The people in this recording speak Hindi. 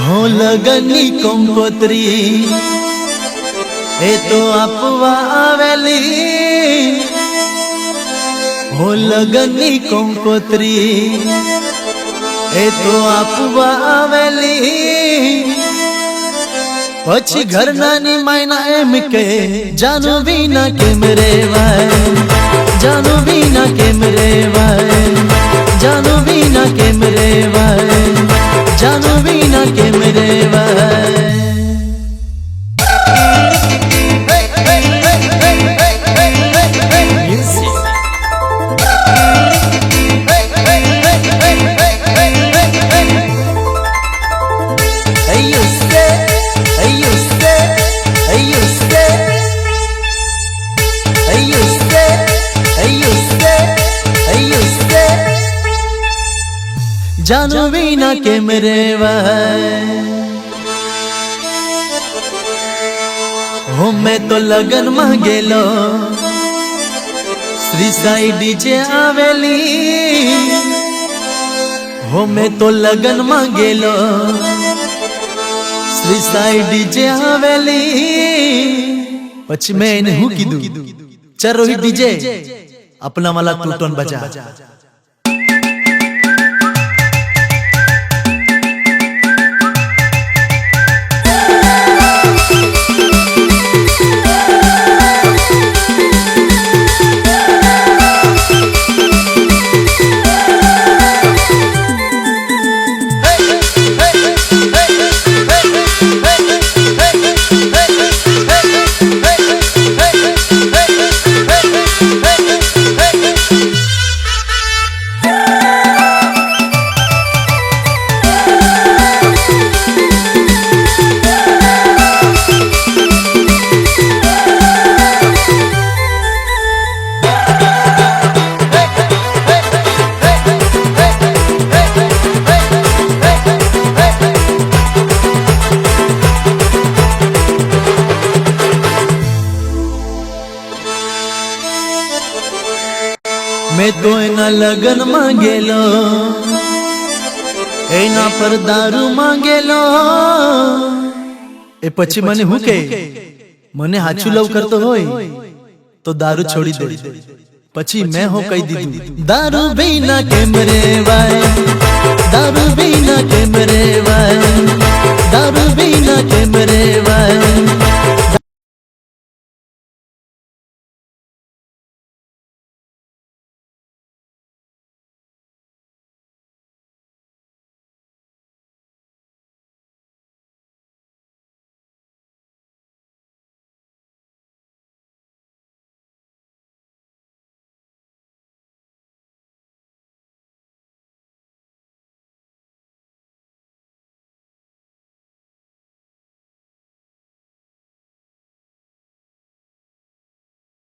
हो लगनी कंकोत्री ए तो आपवा आवेली हो लगनी कंकोत्री ए तो आपवा आवेली पछी घर नानी मायना एम के जानू बिना केम रेवाय जानू बिना केम रेवाय जानू बिना केम रेवाय जानू बिना केम रेवाय जानू बिना केम रेवाय हो मैं तो लगन मांगेलो श्री साई डीजे आवेली हो मैं तो लगन मांगेलो श्री साई डीजे आवेली पछ मैं इन्हें हूँ कीधु चल रोहित डीजे अपना वाला टूटन बजा मैं तो एना लगन मांगेलो एना पर दारू मांगेलो ए पछी मने हूँ के मने हाचू लव करतो होय तो दारू छोड़ी दे पछी मैं हो कही दीदू दारू बिना केम रेवाय दारू बिना केम रेवाय दारू बिना केम रेवाय